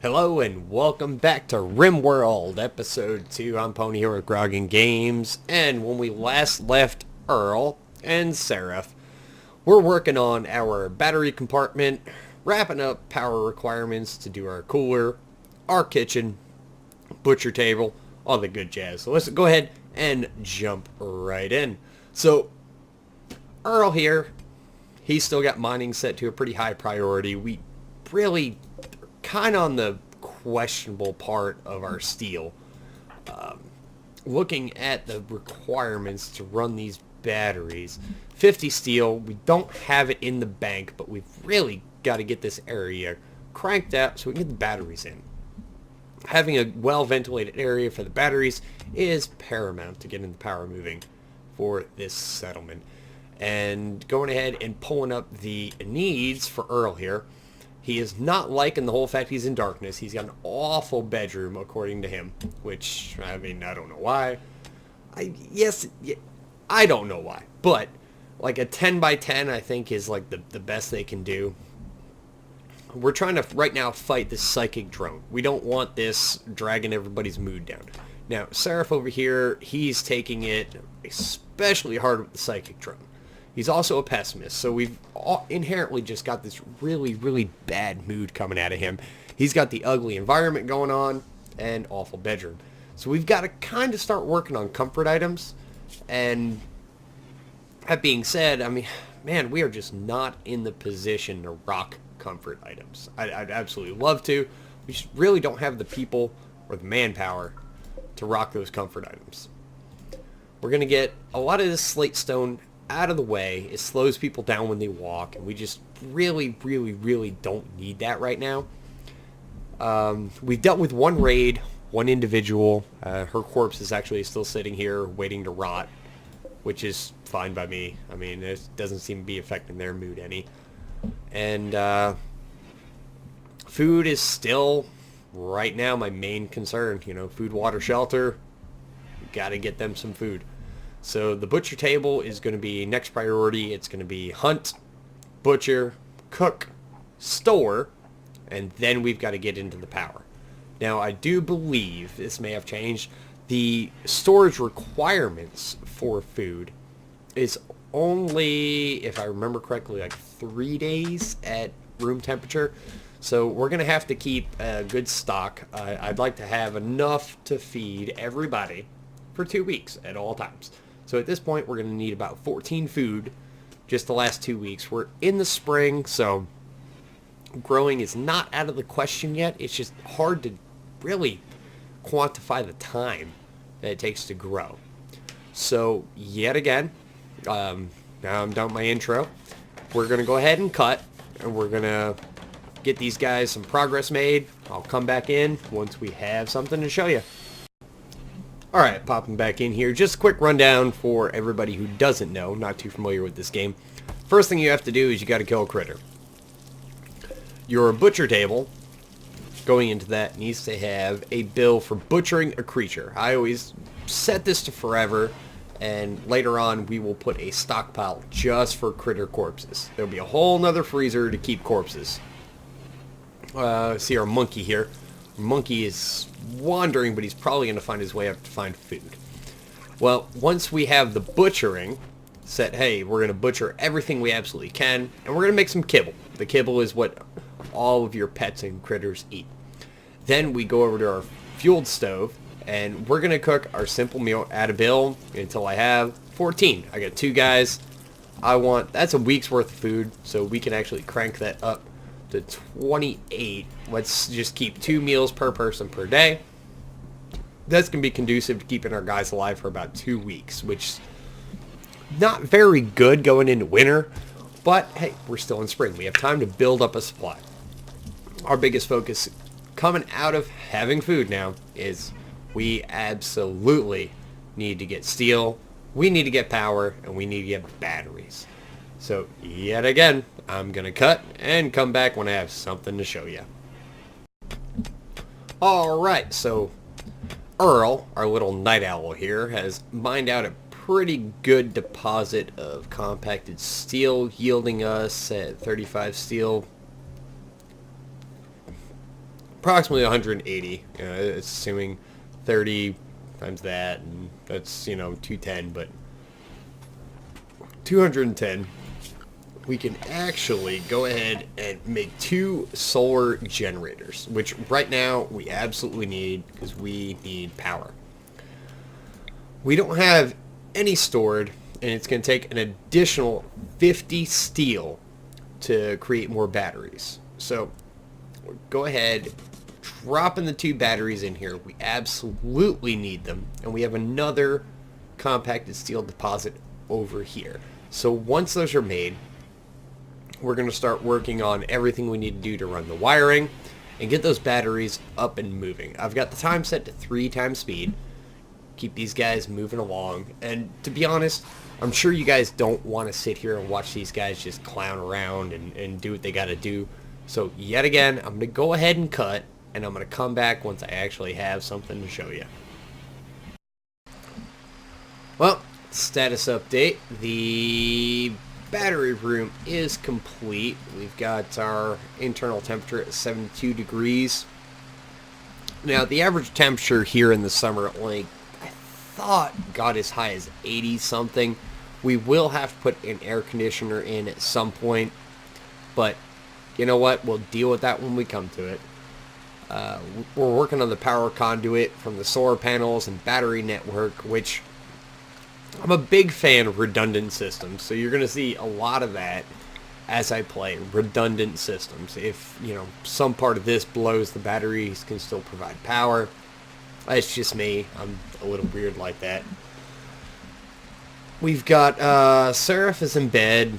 Hello and welcome back to RimWorld, Episode 2. I'm Pony here with Grogan Games, and when we last left Earl and Seraph, we're working on our battery compartment, wrapping up power requirements to do our cooler, our kitchen, butcher table, all the good jazz. So let's go ahead and jump right in. So, Earl here, he's still got mining set to a pretty high priority. We really kind of on the questionable part of our steel. Looking at the requirements to run these batteries, 50 steel, we don't have it in the bank, but we've really got to get this area cranked out so we can get the batteries in. Having a well-ventilated area for the batteries is paramount to getting the power moving for this settlement. And going ahead and pulling up the needs for Earl here, he is not liking the whole fact he's in darkness. He's got an awful bedroom, according to him, which, I mean, I don't know why. I don't know why, but like a 10 by 10, I think, is like the best they can do. We're trying to, right now, fight this psychic drone. We don't want this dragging everybody's mood down. Now, Seraph over here, he's taking it especially hard with the psychic drone. He's also a pessimist, so we've inherently just got this really, really bad mood coming out of him. He's got the ugly environment going on and awful bedroom. So we've got to kind of start working on comfort items. And that being said, I mean, man, we are just not in the position to rock comfort items. I'd absolutely love to. We just really don't have the people or the manpower to rock those comfort items. We're going to get a lot of this slate stone out of the way. It slows people down when they walk, and we just really, really, really don't need that right now. We've dealt with one raid, one individual. Her corpse is actually still sitting here waiting to rot, which is fine by me. I mean, it doesn't seem to be affecting their mood any. And food is still, right now, my main concern. You know, food, water, shelter. Got to get them some food. So the butcher table is going to be next priority. It's going to be hunt, butcher, cook, store, and then we've got to get into the power. Now, I do believe, this may have changed, the storage requirements for food is only, if I remember correctly, like 3 days at room temperature. So we're going to have to keep a good stock. I'd like to have enough to feed everybody for 2 weeks at all times. So at this point, we're going to need about 14 food just the last 2 weeks. We're in the spring, so growing is not out of the question yet. It's just hard to really quantify the time that it takes to grow. So yet again, now I'm done with my intro. We're going to go ahead and cut, and we're going to get these guys some progress made. I'll come back in once we have something to show you. Alright, popping back in here. Just a quick rundown for everybody who doesn't know, not too familiar with this game. First thing you have to do is you got to kill a critter. Your butcher table, going into that, needs to have a bill for butchering a creature. I always set this to forever, and later on we will put a stockpile just for critter corpses. There'll be a whole nother freezer to keep corpses. See our monkey here. Monkey is wandering, but he's probably going to find his way up to find food. Well, once we have the butchering set, hey, we're going to butcher everything we absolutely can, and we're going to make some kibble. The kibble is what all of your pets and critters eat. Then we go over to our fueled stove, and we're going to cook our simple meal at a bill until I have 14. I got 2 guys. That's a week's worth of food, so we can actually crank that up to 28. Let's just keep 2 meals per person per day. That's going to be conducive to keeping our guys alive for about 2 weeks, which is not very good going into winter, but hey, we're still in spring. We have time to build up a supply. Our biggest focus coming out of having food now is we absolutely need to get steel, we need to get power, and we need to get batteries. So, yet again, I'm going to cut and come back when I have something to show you. Alright, so Earl, our little night owl here, has mined out a pretty good deposit of compacted steel, yielding us at 35 steel approximately 180. It's assuming 30 times that, and that's, 210, but 210. We can actually go ahead and make 2 solar generators, which right now we absolutely need because we need power. We don't have any stored, and it's going to take an additional 50 steel to create more batteries. So go ahead, drop in the 2 batteries in here. We absolutely need them, and we have another compacted steel deposit over here. So once those are made, we're going to start working on everything we need to do to run the wiring and get those batteries up and moving. I've got the time set to 3 times speed. Keep these guys moving along. And to be honest, I'm sure you guys don't want to sit here and watch these guys just clown around and do what they got to do. So yet again, I'm going to go ahead and cut, and I'm going to come back once I actually have something to show you. Well, status update. The battery room is complete. We've got our internal temperature at 72 degrees. Now, the average temperature here in the summer, I thought got as high as 80 something. We will have to put an air conditioner in at some point, but you know what? We'll deal with that when we come to it. We're working on the power conduit from the solar panels and battery network, which I'm a big fan of redundant systems, so you're going to see a lot of that as I play. Redundant systems. If, some part of this blows, the batteries can still provide power. It's just me. I'm a little weird like that. We've got Seraph is in bed.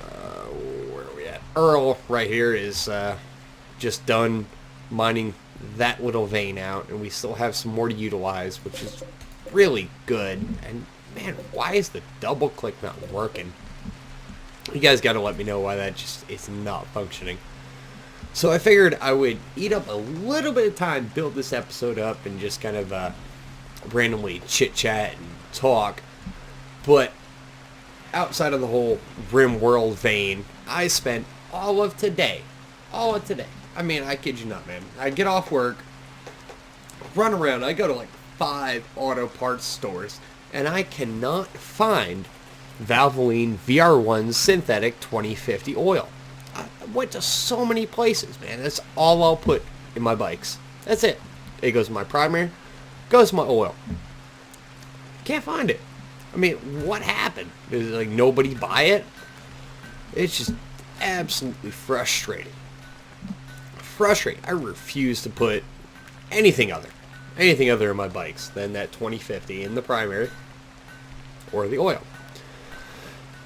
Where are we at? Earl right here is just done mining that little vein out, and we still have some more to utilize, which is really good. And man, why is the double click not working? You guys got to let me know why that just is not functioning. So I figured I would eat up a little bit of time, build this episode up, and just kind of randomly chit-chat and talk. But outside of the whole RimWorld vein, I spent all of today. I mean, I kid you not, man. I get off work, run around, I go to 5 auto parts stores, and I cannot find Valvoline VR1 synthetic 2050 oil. I went to so many places, man. That's all I'll put in my bikes. That's it. It goes in my primer, goes in my oil. Can't find it. I mean, what happened? Did nobody buy it? It's just absolutely frustrating. I refuse to put anything other in my bikes than that 2050 in the primary or the oil.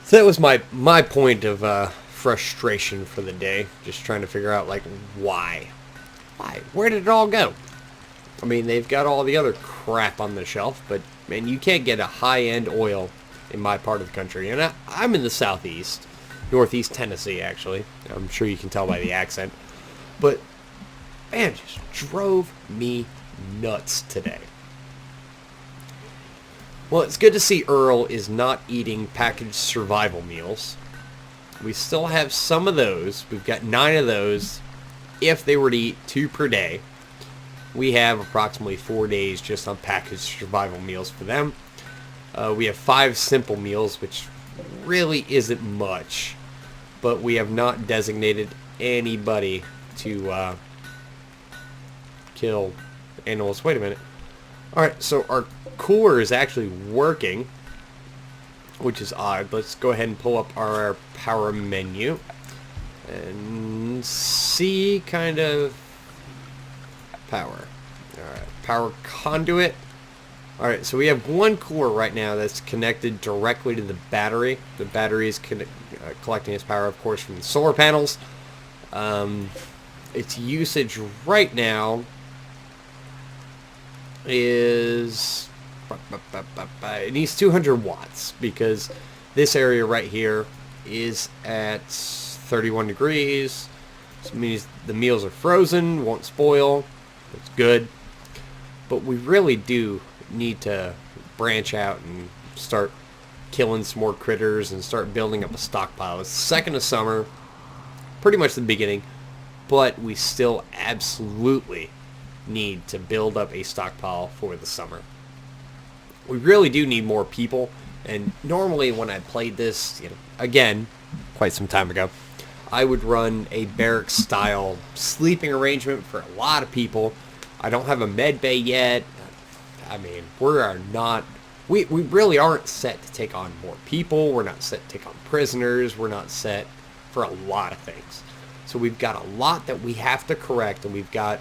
So that was my point of frustration for the day. Just trying to figure out why. Where did it all go? I mean, they've got all the other crap on the shelf, but man, you can't get a high-end oil in my part of the country. And I'm in the southeast, northeast Tennessee, actually. I'm sure you can tell by the accent. But man, just drove me nuts today. Well, it's good to see Earl is not eating packaged survival meals. We still have some of those. We've got 9 of those. If they were to eat 2 per day, we have approximately 4 days just on packaged survival meals for them. We have 5 simple meals, which really isn't much, but we have not designated anybody to kill animals. Wait a minute. Alright, so our cooler is actually working, which is odd. Let's go ahead and pull up our power menu and see kind of power. Alright, power conduit. Alright, so we have one cooler right now that's connected directly to the battery. The battery is collecting its power, of course, from the solar panels. Its usage right now is... it needs 200 watts because this area right here is at 31 degrees. So it means the meals are frozen, won't spoil. It's good. But we really do need to branch out and start killing some more critters and start building up a stockpile. It's the second of summer, pretty much the beginning, but we still absolutely need to build up a stockpile for the summer. We really do need more people, and normally when I played this, again, quite some time ago, I would run a barracks style sleeping arrangement for a lot of people. I don't have a med bay yet. I mean, we really aren't set to take on more people. We're not set to take on prisoners. We're not set for a lot of things. So we've got a lot that we have to correct, and we've got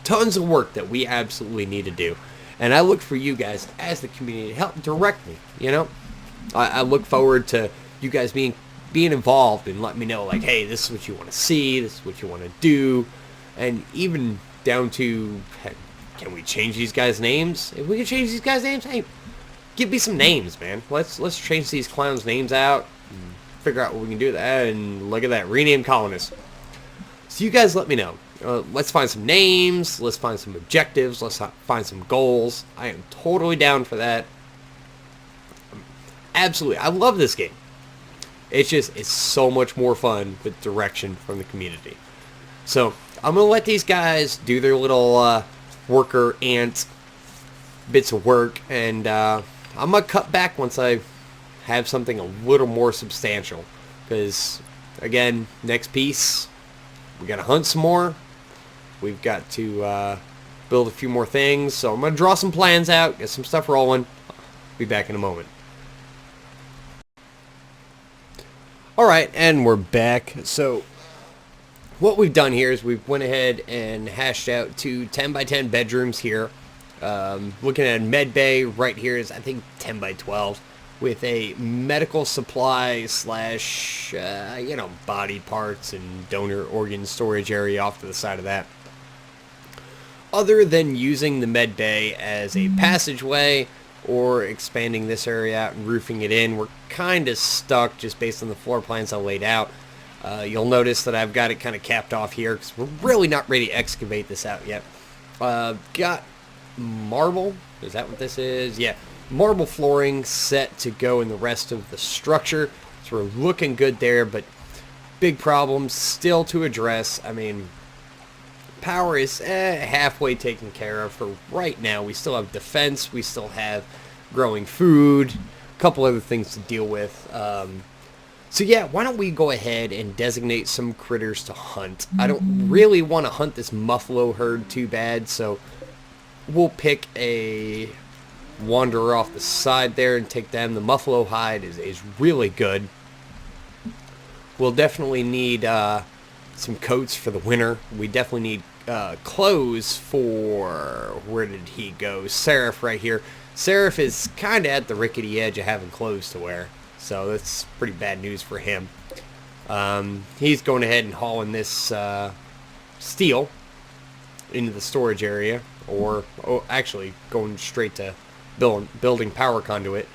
tons of work that we absolutely need to do. And I look for you guys as the community to help direct me, I look forward to you guys being involved and letting me know, like, hey, this is what you want to see, this is what you want to do, and even down to, hey, can we change these guys' names? If we can change these guys' names, hey, give me some names, man. Let's change these clowns' names out and figure out what we can do with that. And look at that, rename colonists. So you guys let me know. Let's find some names. Let's find some objectives. Let's find some goals. I am totally down for that. Absolutely. I love this game. It's so much more fun with direction from the community. So I'm going to let these guys do their little worker ant bits of work, and I'm going to cut back once I have something a little more substantial. Because, again, next piece, we got to hunt some more. We've got to build a few more things. So I'm going to draw some plans out, get some stuff rolling. Be back in a moment. Alright, and we're back. So what we've done here is we've went ahead and hashed out 2 10 by 10 bedrooms here. Looking at a med bay right here is, I think, 10 by 12 with a medical supply slash, body parts and donor organ storage area off to the side of that. Other than using the med bay as a passageway or expanding this area out and roofing it in, we're kind of stuck just based on the floor plans I laid out. You'll notice that I've got it kind of capped off here because we're really not ready to excavate this out yet. Got marble, is that what this is? Yeah, marble flooring set to go in the rest of the structure, so we're looking good there, but big problems still to address. I mean, power is halfway taken care of for right now. We still have defense, we still have growing food, a couple other things to deal with. So yeah, why don't we go ahead and designate some critters to hunt. I don't really want to hunt this muffalo herd too bad, so we'll pick a wanderer off the side there and take them. The muffalo hide is really good. We'll definitely need some coats for the winter. We definitely need clothes for, where did he go? Seraph right here. Seraph is kind of at the rickety edge of having clothes to wear, so that's pretty bad news for him. He's going ahead and hauling this steel into the storage area, or actually going straight to building power conduit.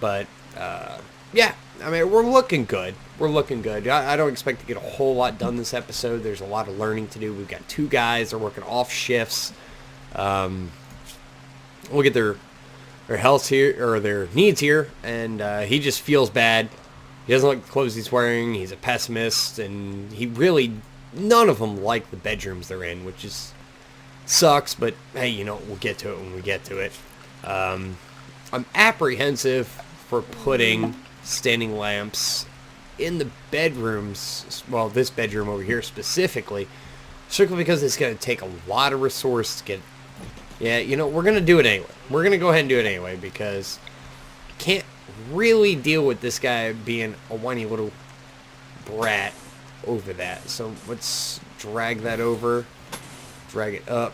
But yeah, I mean, we're looking good. We're looking good. I don't expect to get a whole lot done this episode. There's a lot of learning to do. We've got 2 guys. They're working off shifts. We'll get their health here, or their needs here, and he just feels bad. He doesn't like the clothes he's wearing. He's a pessimist, and he really, none of them like the bedrooms they're in, which is sucks, but hey, we'll get to it when we get to it. I'm apprehensive for putting standing lamps in the bedrooms, well, this bedroom over here specifically, strictly because it's going to take a lot of resource to get. Yeah, we're going to do it anyway. We're going to go ahead and do it anyway, because I can't really deal with this guy being a whiny little brat over that. So let's drag that over. Drag it up.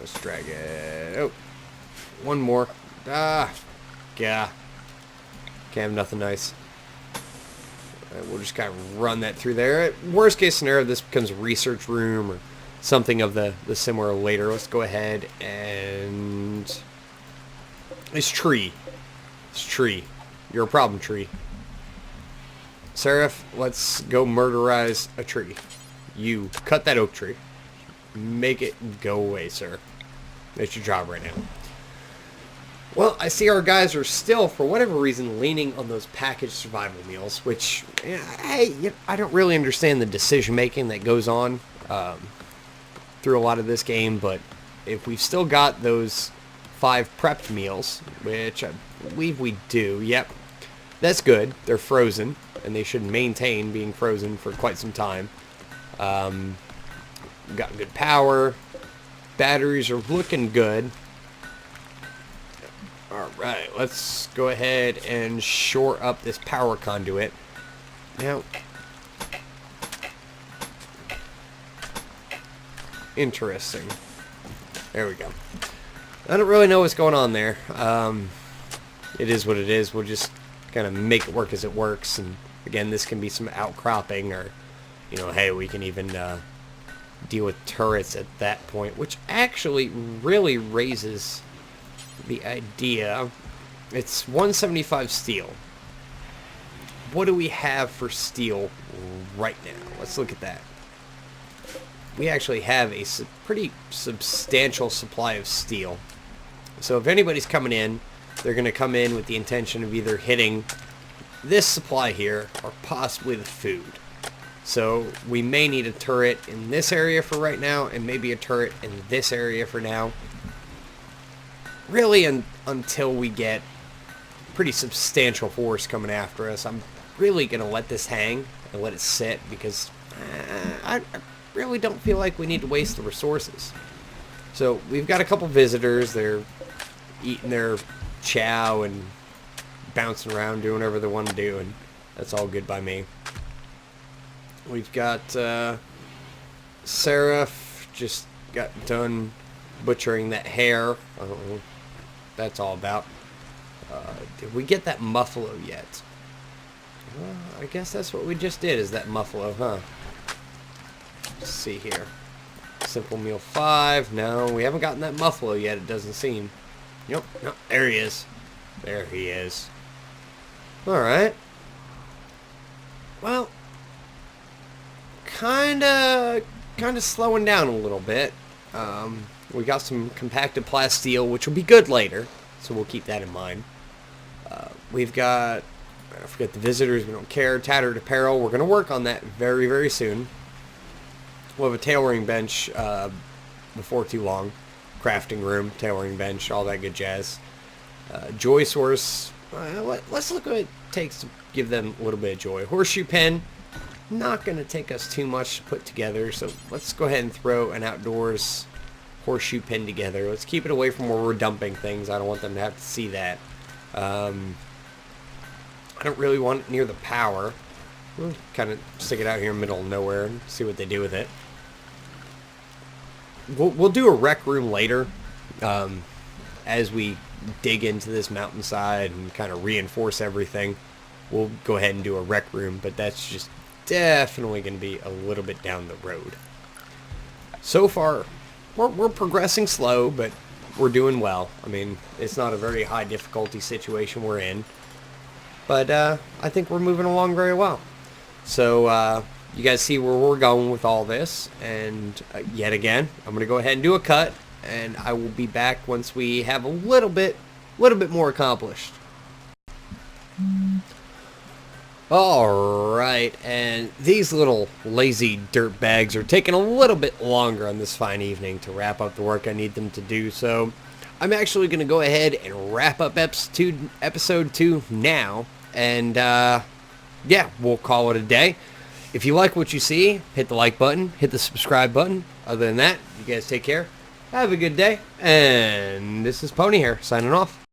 Let's drag it. Oh, one more. Yeah. Can't have nothing nice. We'll just kind of run that through there. Worst case scenario, this becomes a research room or something of the similar later. Let's go ahead and... It's tree. You're a problem, tree. Seraph, let's go murderize a tree. You cut that oak tree. Make it go away, sir. That's your job right now. Well, I see our guys are still, for whatever reason, leaning on those packaged survival meals, which I don't really understand the decision making that goes on through a lot of this game. But if we've still got those 5 prepped meals, which I believe we do, yep, that's good. They're frozen, and they should maintain being frozen for quite some time. Got good power. Batteries are looking good. Alright, let's go ahead and shore up this power conduit. Now, interesting. There we go. I don't really know what's going on there. It is what it is. We'll just kind of make it work as it works. And again, this can be some outcropping, or, you know, hey, we can even deal with turrets at that point, which actually really raises the idea. It's 175 steel. What do we have for steel right now? Let's look at that. We actually have a pretty substantial supply of steel. So if anybody's coming in, they're going to come in with the intention of either hitting this supply here or possibly the food. So we may need a turret in this area for right now, and maybe a turret in this area for now. Really, until we get pretty substantial force coming after us, I'm really going to let this hang and let it sit, because I really don't feel like we need to waste the resources. So we've got a couple visitors. They're eating their chow and bouncing around, doing whatever they want to do, and that's all good by me. We've got Seraph just got done butchering that hare. I don't know what that's all about. Did we get that muffalo yet? Well, I guess that's what we just did, is that muffalo, huh? Let's see here. Simple meal 5. No, we haven't gotten that muffalo yet, it doesn't seem. Nope, no, there he is. There he is. Alright. Well, kinda slowing down a little bit. We got some compacted plasteel, which will be good later, so we'll keep that in mind. We've got, I forget the visitors, we don't care, tattered apparel. We're going to work on that very, very soon. We'll have a tailoring bench before too long. Crafting room, tailoring bench, all that good jazz. Joy source, let's look what it takes to give them a little bit of joy. Horseshoe pen, not going to take us too much to put together, so let's go ahead and throw an outdoors horseshoe pen together. Let's keep it away from where we're dumping things. I don't want them to have to see that. I don't really want it near the power. We'll kind of stick it out here in the middle of nowhere and see what they do with it. We'll do a rec room later as we dig into this mountainside and kind of reinforce everything. We'll go ahead and do a rec room, but that's just definitely going to be a little bit down the road. So far, we're progressing slow, but we're doing well. I mean, it's not a very high difficulty situation we're in, but I think we're moving along very well. So you guys see where we're going with all this, and yet again, I'm going to go ahead and do a cut, and I will be back once we have a little bit more accomplished. Alright, and these little lazy dirt bags are taking a little bit longer on this fine evening to wrap up the work I need them to do, so I'm actually going to go ahead and wrap up episode 2 now, and yeah, we'll call it a day. If you like what you see, hit the like button, hit the subscribe button. Other than that, you guys take care, have a good day, and this is Pony here, signing off.